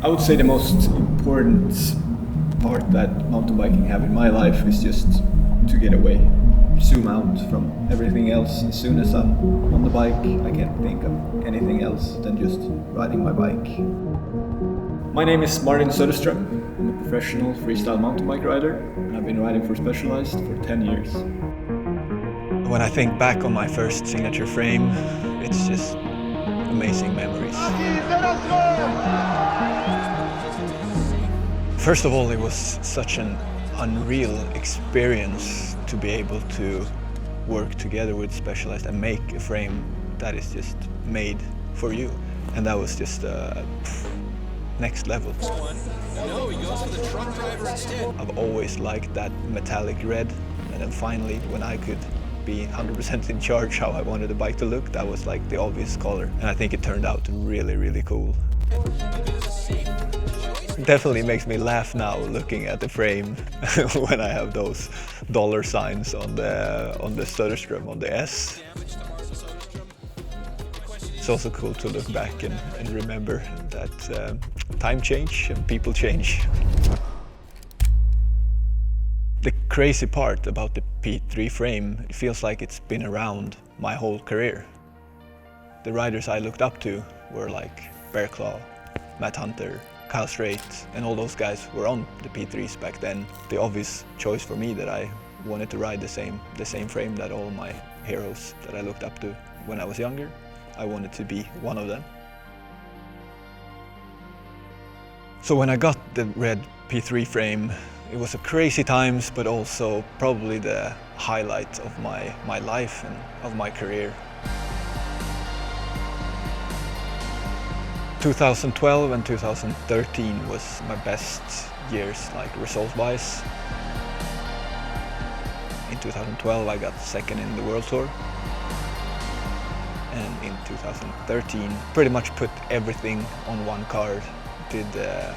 I would say the most important part that mountain biking have in my life is just to get away, zoom out from everything else. As soon as I'm on the bike, I can't think of anything else than just riding my bike. My name is Martin Söderström. I'm a professional freestyle mountain bike rider, and I've been riding for Specialized for 10 years. When I think back on my first signature frame, it's just amazing memories. First of all, it was such an unreal experience to be able to work together with Specialized and make a frame that is just made for you. And that was just next level. No, he goes for the truck driver instead. I've always liked that metallic red, and then finally, when I could be 100% in charge how I wanted the bike to look, that was like the obvious color. And I think it turned out really, really cool. Definitely makes me laugh now looking at the frame when I have those dollar signs on the Söderström, on the S. It's also cool to look back and remember that time change and people change. The crazy part about the P3 frame, it feels like it's been around my whole career. The riders I looked up to were like Bear Claw, Matt Hunter, Kyle Strait, and all those guys were on the P3s back then. The obvious choice for me that I wanted to ride the same frame that all my heroes that I looked up to when I was younger. I wanted to be one of them. So when I got the red P3 frame, it was a crazy times, but also probably the highlight of my life and of my career. 2012 and 2013 was my best years, like result-wise. In 2012 I got second in the World Tour. And in 2013 pretty much put everything on one card. Did the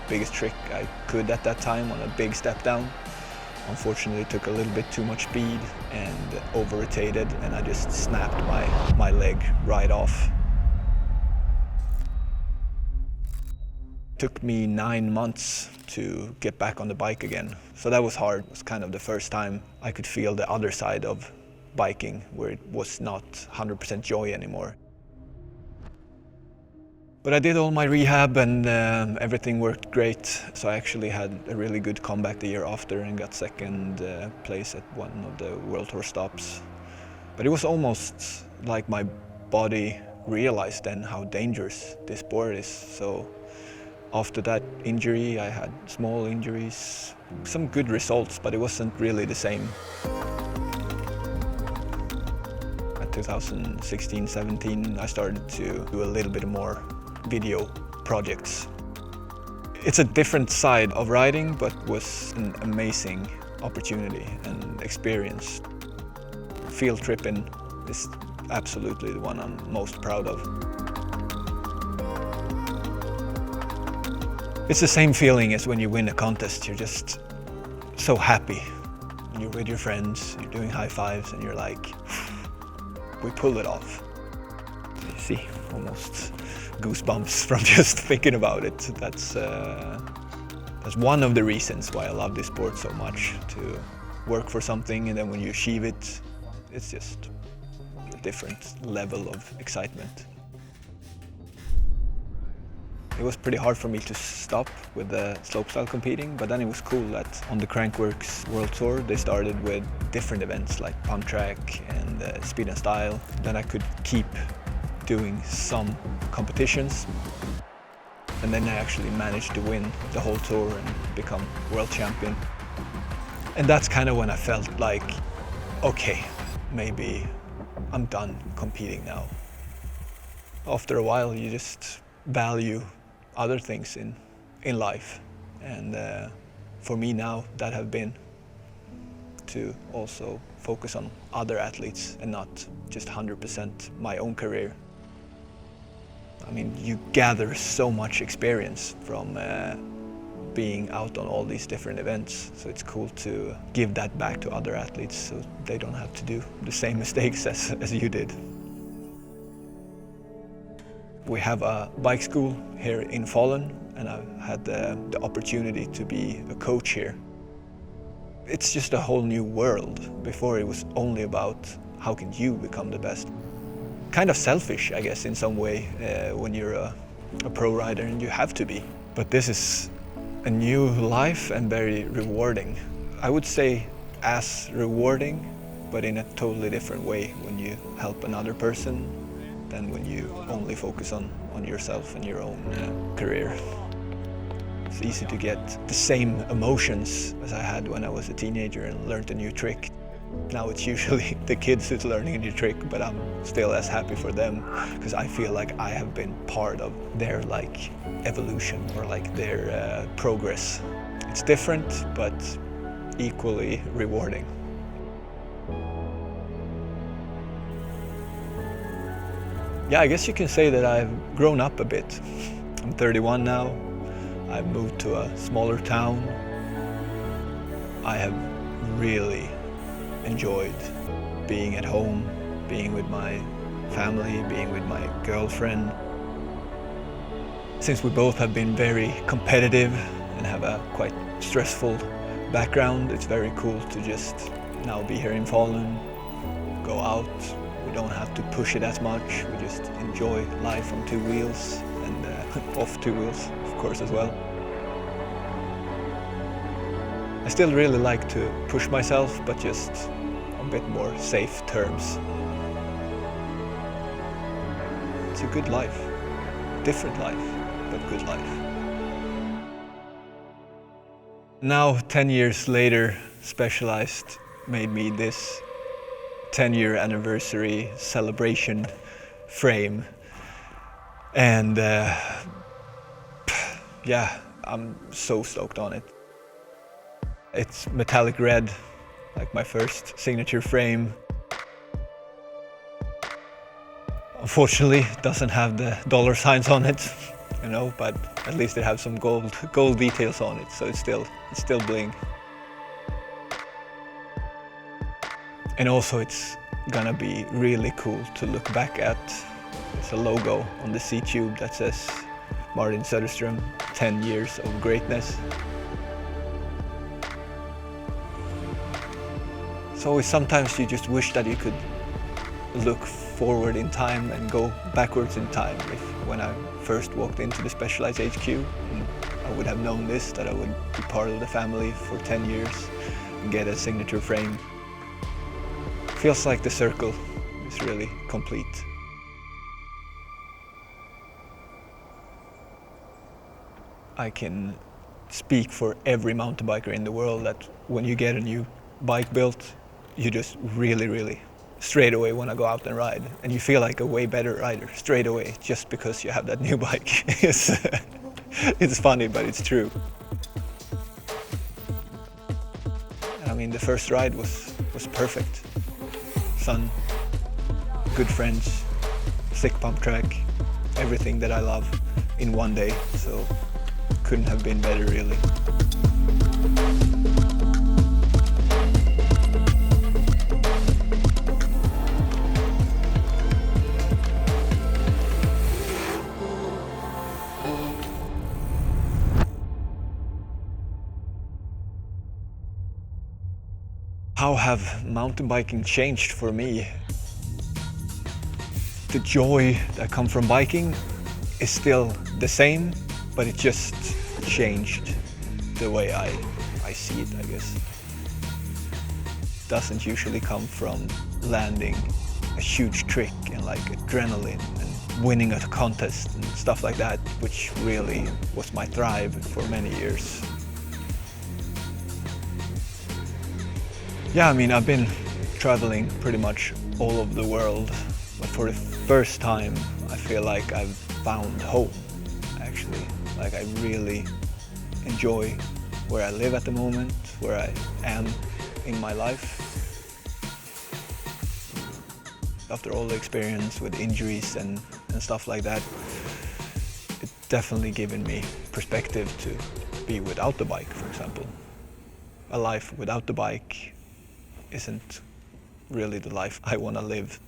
biggest trick I could at that time on a big step down. Unfortunately, took a little bit too much speed and over-rotated, and I just snapped my leg right off. It took me 9 months to get back on the bike again. So that was hard. It was kind of the first time I could feel the other side of biking, where it was not 100% joy anymore. But I did all my rehab and everything worked great. So I actually had a really good comeback the year after and got second place at one of the World Tour stops. But it was almost like my body realized then how dangerous this sport is. So after that injury, I had small injuries, some good results, but it wasn't really the same. At 2016-17, I started to do a little bit more video projects. It's a different side of riding, but was an amazing opportunity and experience. Field tripping is absolutely the one I'm most proud of. It's the same feeling as when you win a contest. You're just so happy. You're with your friends, you're doing high fives, and you're like, we pulled it off. You see, almost goosebumps from just thinking about it. That's one of the reasons why I love this sport so much, to work for something and then when you achieve it, it's just a different level of excitement. It was pretty hard for me to stop with the slopestyle competing, but then it was cool that on the Crankworx World Tour they started with different events like pump track and speed and style. Then I could keep doing some competitions, and then I actually managed to win the whole tour and become world champion. And that's kind of when I felt like, okay, maybe I'm done competing now. After a while you just value other things in life, and for me now that have been to also focus on other athletes and not just 100% my own career. I mean, you gather so much experience from being out on all these different events, so it's cool to give that back to other athletes so they don't have to do the same mistakes as you did. We have a bike school here in Falun, and I've had the opportunity to be a coach here. It's just a whole new world. Before it was only about how can you become the best. Kind of selfish, I guess, in some way, when you're a pro rider, and you have to be. But this is a new life and very rewarding. I would say as rewarding, but in a totally different way when you help another person than when you only focus on yourself and your own career. It's easy to get the same emotions as I had when I was a teenager and learned a new trick. Now it's usually the kids who's learning a new trick, but I'm still as happy for them because I feel like I have been part of their evolution or their progress. It's different, but equally rewarding. Yeah, I guess you can say that I've grown up a bit. I'm 31 now. I've moved to a smaller town. I have really enjoyed being at home, being with my family, being with my girlfriend. Since we both have been very competitive and have a quite stressful background, it's very cool to just now be here in Falun, go out. We don't have to push it as much. We just enjoy life on two wheels and off two wheels, of course, as well. I still really like to push myself, but just on a bit more safe terms. It's a good life. Different life, but good life. Now, 10 years later, Specialized made me this 10-year anniversary celebration frame. And yeah, I'm so stoked on it. It's metallic red, like my first signature frame. Unfortunately, it doesn't have the dollar signs on it, but at least it has some gold details on it, so it's still bling. And also it's gonna be really cool to look back at. It's a logo on the C-tube that says Martin Söderström, 10 years of greatness. So sometimes you just wish that you could look forward in time and go backwards in time. When I first walked into the Specialized HQ, I would have known this, that I would be part of the family for 10 years and get a signature frame. Feels like the circle is really complete. I can speak for every mountain biker in the world that when you get a new bike built, you just really straight away want to go out and ride, and you feel like a way better rider straight away just because you have that new bike. It's funny, but it's true. I mean, the first ride was perfect. Sun, good friends, sick pump track, everything that I love in one day, so couldn't have been better, really. How have mountain biking changed for me? The joy that comes from biking is still the same, but it just changed the way I see it, I guess. It doesn't usually come from landing a huge trick and adrenaline and winning a contest and stuff like that, which really was my drive for many years. Yeah, I mean, I've been traveling pretty much all over the world, but for the first time, I feel like I've found home, actually. Like, I really enjoy where I live at the moment, where I am in my life. After all the experience with injuries and stuff like that, it's definitely given me perspective to be without the bike, for example. A life without the bike isn't really the life I want to live.